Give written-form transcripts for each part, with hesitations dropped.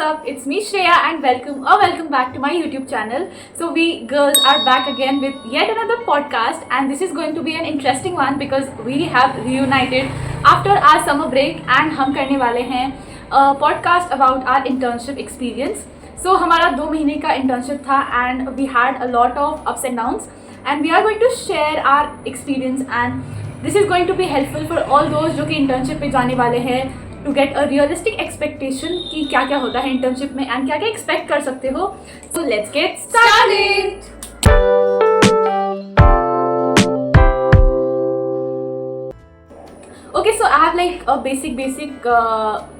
up? It's me Shreya and welcome back to my YouTube channel. So we girls are back again with yet another podcast, and this is going to be an interesting one because we have reunited after our summer break and हम करने वाले हैं podcast about our internship experience. So हमारा 2 महीने का internship था and we had a lot of ups and downs and we are going to share our experience and this is going to be helpful for all those जो कि internship पे जाने वाले हैं to get a realistic expectation कि क्या क्या होता है internship में and क्या क्या expect कर सकते हो. So let's get started. Okay, so I have like a basic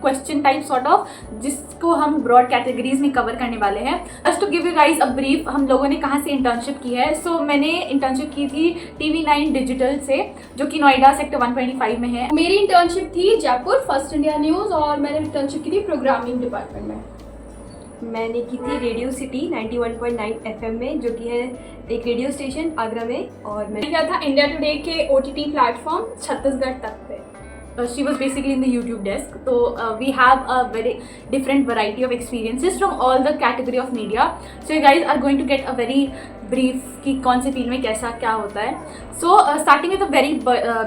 question type sort of जिसको हम broad categories में cover करने वाले हैं. Just to give you guys a brief, हम लोगों ने कहाँ से internship की है. So मैंने internship की थी TV9 Digital से जो कि नोएडा सेक्टर 125 में है. मेरी इंटर्नशिप थी जयपुर फर्स्ट इंडिया न्यूज़ और मैंने इंटर्नशिप की थी प्रोग्रामिंग डिपार्टमेंट में. मैंने की थी रेडियो सिटी 91.9 FM में जो कि है एक रेडियो स्टेशन आगरा में. और मैंने किया था इंडिया टुडे के OTT प्लेटफॉर्म छत्तीसगढ़ तक पे. She was basically in the YouTube desk. So we have a very different variety of experiences from all the category of media. So you guys are going to get a very brief कि कौन से field में कैसा क्या होता है. So starting with a very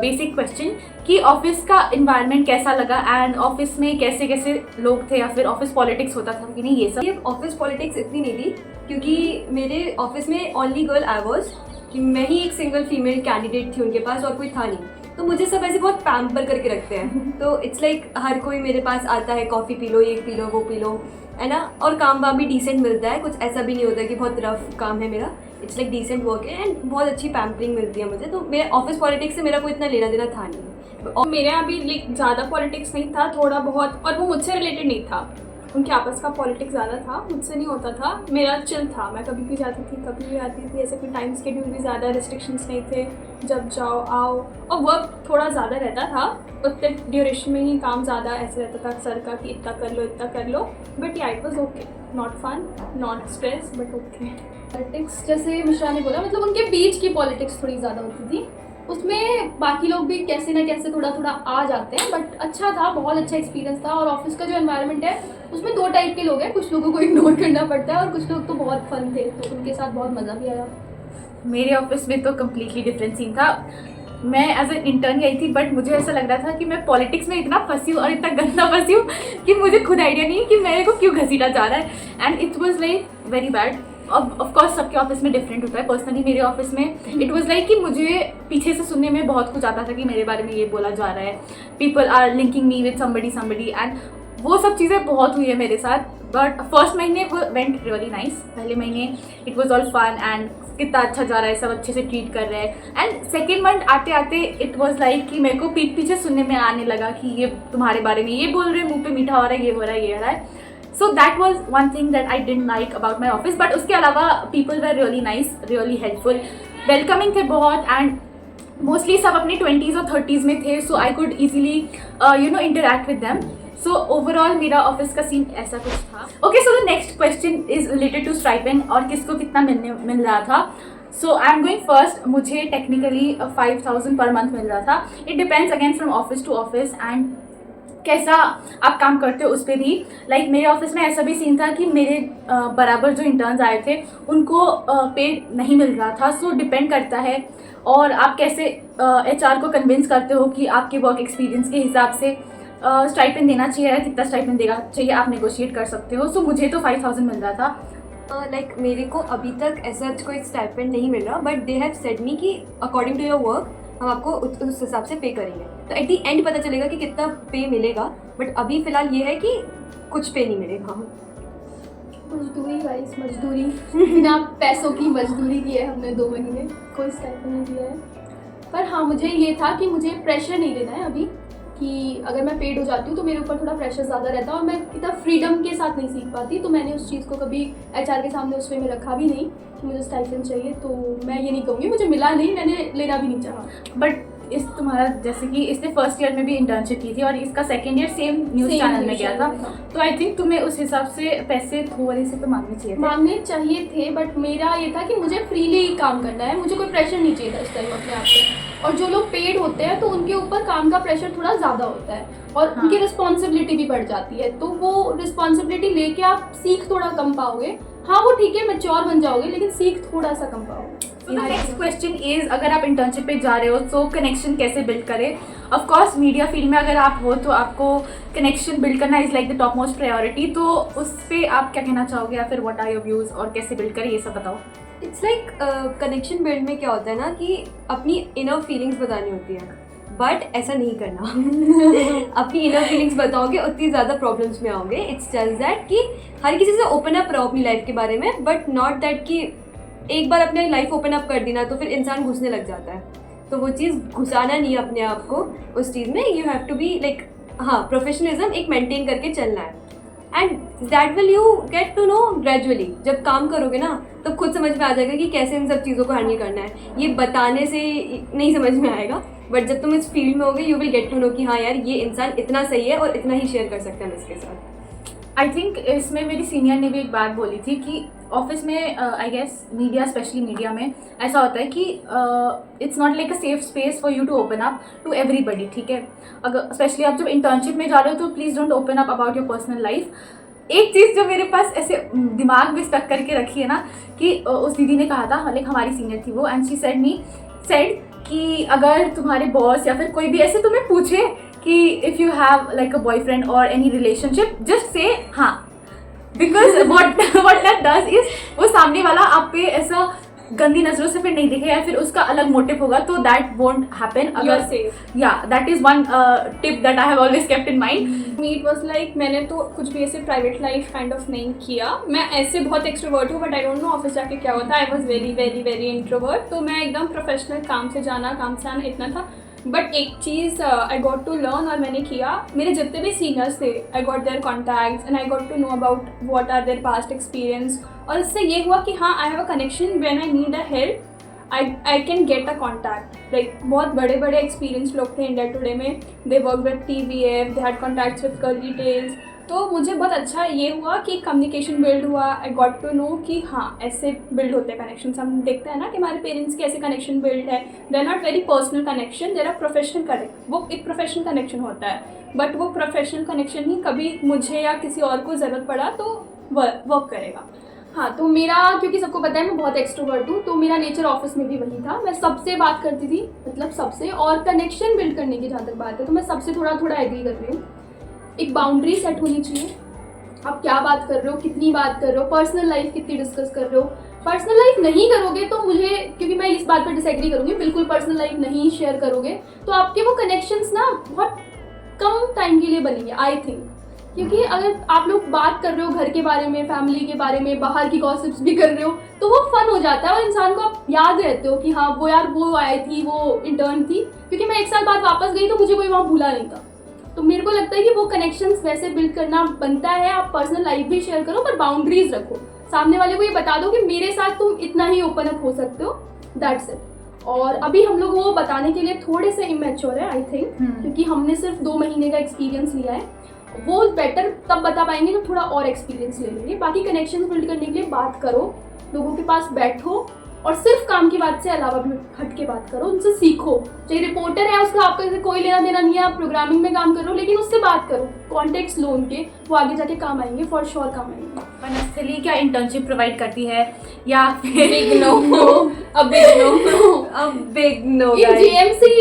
basic question कि office का environment कैसा लगा and ऑफिस में कैसे कैसे लोग थे या फिर ऑफिस पॉलिटिक्स होता था कि नहीं ये सब. ऑफिस पॉलिटिक्स इतनी नहीं थी क्योंकि मेरे ऑफिस में ओनली गर्ल आई वॉज कि मैं ही एक सिंगल फीमेल कैंडिडेट थी उनके पास और कोई था नहीं. तो मुझे सब ऐसे बहुत पैम्पर करके रखते हैं. तो इट्स लाइक हर कोई मेरे पास आता है, कॉफ़ी पी लो, ये पी लो, वो पी लो, है ना. और काम वाम भी डिसेंट मिलता है, कुछ ऐसा भी नहीं होता कि बहुत रफ काम है मेरा. इट्स लाइक डिसेंट वर्क है एंड बहुत अच्छी पैम्परिंग मिलती है मुझे. तो मेरे ऑफिस पॉलिटिक्स से मेरा कोई इतना लेना देना था नहीं. और मेरे यहाँ भी लाइक ज़्यादा पॉलिटिक्स नहीं था, थोड़ा बहुत, और वो मुझसे रिलेटेड नहीं था. उनके आपस का पॉलिटिक्स ज़्यादा था, मुझसे नहीं होता था. मेरा चिल था, मैं कभी भी जाती थी कभी भी आती थी. ऐसे कोई टाइम स्केड्यूल भी ज़्यादा रिस्ट्रिक्शंस नहीं थे, जब जाओ आओ. और वर्क थोड़ा ज़्यादा रहता था, उतने ड्यूरेशन में ही काम ज़्यादा ऐसे रहता था सर का कि इतना कर लो. But yeah it was okay, not fun, not stress, but okay. Politics जैसे मिश्रा ने बोला, मतलब उनके बीच की पॉलिटिक्स थोड़ी ज़्यादा होती थी. उसमें बाकी लोग भी कैसे ना कैसे थोड़ा थोड़ा आ जाते हैं, बट अच्छा था, बहुत अच्छा एक्सपीरियंस था. और ऑफिस का जो एनवायरनमेंट है उसमें 2 टाइप के लोग हैं. कुछ लोगों को इग्नोर करना पड़ता है और कुछ लोग तो बहुत फन थे, तो उनके साथ बहुत मज़ा भी आया. मेरे ऑफिस में तो कम्प्लीटली डिफरेंट सीन था. मैं एज एन इंटर्न गई थी बट मुझे ऐसा लग रहा था कि मैं पॉलिटिक्स में इतना फंसी हूँ और इतना गंदा फंसी हूँ कि मुझे खुद आइडिया नहीं है कि मेरे को क्यों घसीटा जा रहा है. And it was like very bad. अब ऑफकोर्स सबके ऑफिस में डिफरेंट होता है. पर्सनली मेरे ऑफिस में इट वाज लाइक कि मुझे पीछे से सुनने में बहुत कुछ आता था कि मेरे बारे में ये बोला जा रहा है, people are linking me with somebody and वो सब चीज़ें बहुत हुई है मेरे साथ. बट फर्स्ट महीने वो वेंट रियली नाइस. पहले महीने it was all fun and कितना अच्छा जा रहा है, सब अच्छे से ट्रीट कर रहे हैं. एंड सेकेंड मंथ आते आते इट वाज लाइक कि मेरे को पीठ पीछे सुनने में आने लगा कि ये तुम्हारे बारे में ये बोल रहे हैं, मुँह पे मीठा हो रहा है, ये हो रहा है, ये हो रहा है. So that was one thing that I didn't like about my office. But उसके अलावा people were really nice, really helpful, welcoming थे बहुत and mostly सब अपने 20s और 30s में थे. So I could easily interact with them. So overall मेरा ऑफिस का सीन ऐसा कुछ था. Okay, so the next question is related to stipend और किसको कितना मिल रहा था. So I am going first. मुझे technically 5,000 per month मिल रहा था. It depends again from office to office and कैसा आप काम करते हो उस पर भी. लाइक मेरे ऑफिस में ऐसा भी सीन था कि मेरे बराबर जो इंटर्न्स आए थे उनको पे नहीं मिल रहा था. सो डिपेंड करता है और आप कैसे HR को कन्विंस करते हो कि आपके वर्क एक्सपीरियंस के हिसाब से स्टाइपेंड देना चाहिए या कितना स्टाइपेंड देना चाहिए, आप नेगोशिएट कर सकते हो. सो मुझे तो 5,000 मिल रहा था. लाइक मेरे को अभी तक ऐसा कोई स्टाइपेंड नहीं मिल रहा, बट दे हैव सेड मी कि अकॉर्डिंग टू योर वर्क हम आपको उस हिसाब से पे करेंगे. तो एट दी एंड पता चलेगा कि कितना पे मिलेगा. बट अभी फ़िलहाल ये है कि कुछ पे नहीं मिलेगा. मजदूरी गाइस, मजदूरी बिना पैसों की मजदूरी की है हमने 2 महीने, कोई स्टाइपेंड नहीं दिया है. पर हाँ, मुझे ये था कि मुझे प्रेशर नहीं लेना है अभी कि अगर मैं पेड हो जाती हूँ तो मेरे ऊपर थोड़ा प्रेशर ज़्यादा रहता है और मैं इतना फ्रीडम के साथ नहीं सीख पाती. तो मैंने उस चीज़ को कभी HR के सामने उस वे में रखा भी नहीं कि मुझे स्टाइपेंड चाहिए. तो मैं ये नहीं कहूँगी मुझे मिला नहीं, मैंने लेना भी नहीं चाहा. बट इस तुम्हारा जैसे कि इसने फर्स्ट ईयर में भी इंटर्नशिप की थी और इसका second year same news channel में गया था. तो आई थिंक तुम्हें उस हिसाब से पैसे थोड़े से तो मांगने चाहिए थे. बट मेरा ये था कि मुझे फ्रीली काम करना है, मुझे कोई प्रेशर नहीं चाहिए था इस टाइम अपने आप पे. और जो लोग पेड होते हैं तो उनके ऊपर काम का प्रेशर थोड़ा ज़्यादा होता है और हाँ। उनकी रिस्पॉन्सिबिलिटी भी बढ़ जाती है, तो वो रिस्पॉन्सिबिलिटी लेके आप सीख थोड़ा कम पाओगे। हाँ वो ठीक है, मैच्योर बन जाओगे, लेकिन सीख थोड़ा सा कम पाओगे। So the next question is, अगर आप इंटर्नशिप पे जा रहे हो तो कनेक्शन कैसे बिल्ड करें? ऑफ कोर्स मीडिया फील्ड में अगर आप हो तो आपको कनेक्शन बिल्ड करना is like the top most priority, तो उस पर आप क्या कहना चाहोगे या फिर व्हाट आर योर व्यूज़ और कैसे बिल्ड करें ये सब बताओ। इट्स लाइक कनेक्शन बिल्ड में क्या होता है ना कि अपनी इनर फीलिंग्स बतानी होती है, बट ऐसा नहीं करना। अपनी इनर फीलिंग्स बताओगे उतनी ज़्यादा प्रॉब्लम्स में आओगे। इट्स जस्ट दैट कि हर किसी से ओपन अप रहो अपनी लाइफ के बारे में, बट नॉट दैट कि एक बार अपनी लाइफ ओपन अप कर दी ना तो फिर इंसान घुसने लग जाता है, तो वो चीज़ घुसाना नहीं है अपने आप को उस चीज़ में। You have to be like, हाँ, प्रोफेशनलिज्म एक मेंटेन करके चलना है, and that will you get to know gradually. जब काम करोगे ना तो खुद समझ में आ जाएगा कि कैसे इन सब चीज़ों को हैंडल करना है। ये बताने से नहीं समझ में आएगा, बट जब तुम इस फील्ड में होगे you will get to know कि हाँ यार ये इंसान इतना सही है और इतना ही शेयर कर सकता है इसके साथ। आई थिंक इसमें मेरी सीनियर ने भी एक बात बोली थी कि ऑफिस में I guess media, specially media में ऐसा होता है कि it's not like a safe space for you to open up to everybody, ठीक है। अगर स्पेशली आप जब इंटर्नशिप में जा रहे हो तो please don't open up about your personal life. एक चीज़ जो मेरे पास ऐसे दिमाग में स्टक करके रखी है ना कि उस दीदी ने कहा था, लाइक हमारी सीनियर थी वो, एंड शी सेड कि अगर तुम्हारे बॉस या फिर कोई भी ऐसे तुम्हें पूछे कि if you have like a boyfriend और एनी रिलेशनशिप, जस्ट से हाँ, because what that does is वो सामने वाला आप पे ऐसा गंदी नजरों से फिर नहीं दिखे या फिर उसका अलग मोटिव होगा, तो that won't happen. You're safe. या that is one tip that I have always kept in mind. Me it was like, मैंने तो कुछ भी ऐसे प्राइवेट लाइफ काइंड ऑफ नहीं किया। मैं ऐसे बहुत एक्सट्रोवर्ट हूँ, but I don't know office जाके क्या होता है। I was very very very introvert, तो मैं एकदम प्रोफेशनल, काम से जाना काम से आना इतना था। बट एक चीज़ आई गॉट टू लर्न, और मैंने किया, मेरे जितने भी सीनियर्स थे I got their contacts and I got to know about what are their past experience, और इससे ये हुआ कि हाँ, I have a connection when I need a help, I can get a contact. Like बहुत बड़े बड़े एक्सपीरियंस लोग थे इंडिया टुडे में, they work with TVF, they had contacts with curly tales, तो मुझे बहुत अच्छा ये हुआ कि कम्युनिकेशन बिल्ड हुआ। आई गॉट टू नो कि हाँ, ऐसे बिल्ड होते हैं कनेक्शन। हम देखते हैं ना कि हमारे पेरेंट्स के ऐसे कनेक्शन बिल्ड है, they are not very personal connection, they are professional connect, वो एक प्रोफेशनल कनेक्शन होता है, बट वो प्रोफेशनल कनेक्शन ही कभी मुझे या किसी और को ज़रूरत पड़ा तो वर्क करेगा। हाँ, तो मेरा, क्योंकि सबको पता है मैं बहुत एक्सट्रोवर्ट हूँ, तो मेरा नेचर ऑफिस में भी वही था। मैं सबसे बात करती थी, मतलब सबसे, और कनेक्शन बिल्ड करने की जहाँ तक बात है तो मैं सबसे थोड़ा थोड़ा एग्री कर रही हूँ। एक बाउंड्री सेट होनी चाहिए, आप क्या बात कर रहे हो, कितनी बात कर रहे हो, पर्सनल लाइफ कितनी डिस्कस कर रहे हो। पर्सनल लाइफ नहीं करोगे तो मुझे, क्योंकि मैं इस बात पर डिसएग्री करूँगी, बिल्कुल पर्सनल लाइफ नहीं शेयर करोगे तो आपके वो कनेक्शंस ना बहुत कम टाइम के लिए बनेंगे, आई थिंक। क्योंकि अगर आप लोग बात कर रहे हो घर के बारे में, फैमिली के बारे में, बाहर की गॉसिप्स भी कर रहे हो, तो वो फन हो जाता है और इंसान को आप याद रहते हो कि हाँ वो यार वो आई थी, वो इंटर्न थी। क्योंकि मैं 1 साल बाद वापस गई तो मुझे कोई वहाँ भूला नहीं था। तो मेरे को लगता है कि वो कनेक्शंस वैसे बिल्ड करना बनता है। आप पर्सनल लाइफ भी शेयर करो, पर बाउंड्रीज रखो। सामने वाले को ये बता दो कि मेरे साथ तुम इतना ही ओपन अप हो सकते हो, दैट्स इट। और अभी हम लोग वो बताने के लिए थोड़े से इमेच्योर है, आई थिंक, क्योंकि हमने सिर्फ 2 महीने का एक्सपीरियंस लिया है। वो बेटर तब बता पाएंगे जब थोड़ा और एक्सपीरियंस ले लेंगे। बाकी कनेक्शंस बिल्ड करने के लिए बात करो, लोगों के पास बैठो, और सिर्फ काम की बात से अलावा भी हट के बात करो, उनसे सीखो। चाहे रिपोर्टर है, उसका आपका कोई लेना देना नहीं है, आप प्रोग्रामिंग में काम कर रहे हो, लेकिन उससे बात करो, कॉन्टेक्ट्स लो उनके, वो आगे जाके काम आएंगे, फॉर श्योर काम आएंगे। वनस्थली क्या इंटर्नशिप प्रोवाइड करती है या फिर big no, a big no, a big no. In JMC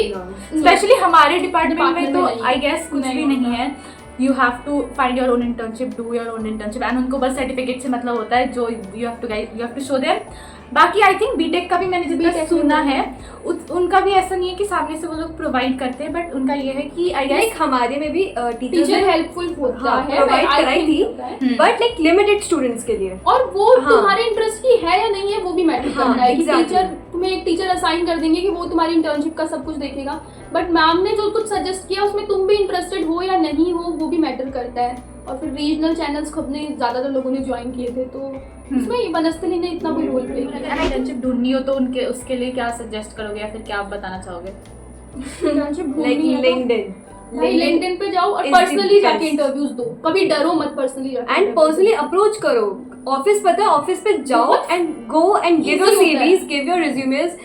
specially हमारे डिपार्टमेंट में तो नहीं, आई गेस कुछ भी नहीं है। You have to find your own internship, do your own internship, and उनको बस सर्टिफिकेट से मतलब होता है जो you have to show them. बाकी आई थिंक बीटेक का भी मैंने जितना सुना है उनका भी ऐसा नहीं है कि सामने से वो लोग प्रोवाइड करते हैं, बट उनका ये है कि आई गेस हमारे में भी टीचर हेल्पफुल होता है, प्रोवाइड कराई थी, बट लाइक लिमिटेड स्टूडेंट्स के लिए। और वो तुम्हारे इंटरेस्ट की है या नहीं है वो भी मैटर करता है। कि टीचर तुम्हें एक टीचर असाइन कर देंगे कि वो तुम्हारी इंटर्नशिप का सब कुछ देखेगा, बट मैम ने जो कुछ सजेस्ट किया उसमें तुम भी इंटरेस्टेड हो या नहीं हो वो भी मैटर करता है। और फिर रीजनल चैनल्स खुद ने ज़्यादातर लोगों ने ज्वाइन किए थे, तो उसमें वनस्थली ने इतना कोई रोल प्ले किया। अगर इंटर्नशिप ढूंढनी हो तो उनके उसके लिए क्या सजेस्ट करोगे या फिर क्या आप बताना चाहोगे? इंटर्नशिप लाइक लिंक्डइन, भाई लिंक्डइन पे जाओ और पर्सनली जाके इंटरव्यूज दो, कभी डरो मत पर्सनली जाके, एंड पर्सनली अप्रोच करो। ऑफिस पता है, ऑफिस पे जाओ and go and give your CVs, give your resumes.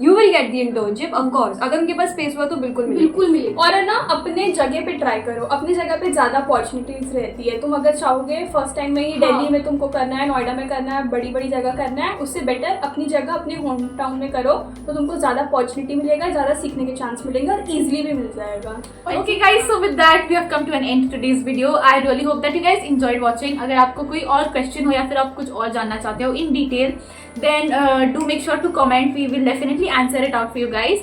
you will get the internship of course. अगर उनके पास स्पेस हुआ तो बिल्कुल मिलेगी. बिल्कुल मिले. और है ना अपने जगह पे ट्राई करो, अपनी जगह पे ज़्यादा अपॉर्चुनिटीज रहती है. तुम अगर चाहोगे फर्स्ट टाइम में ही दिल्ली में तुमको करना है, नोएडा में करना है, बड़ी बड़ी जगह करना है, उससे बेटर अपनी जगह अपने होम टाउन में करो तो तुमको ज़्यादा अपॉर्चुनिटी मिलेगा, ज़्यादा सीखने के चांस मिलेंगे और ईजिली भी मिल जाएगा. Okay guys, so with that we have come to an end to today's video. I really hope that you guys enjoyed watching. अगर आपको कोई और क्वेश्चन हो या फिर आप कुछ और जानना चाहते हो in detail, then do make sure to comment. We will definitely answer it out for you guys.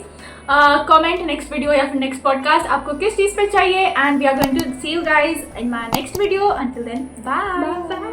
Comment next video या फिर next podcast आपको किस चीज़ पे चाहिए, and we are going to see you guys in my next video. Until then, bye.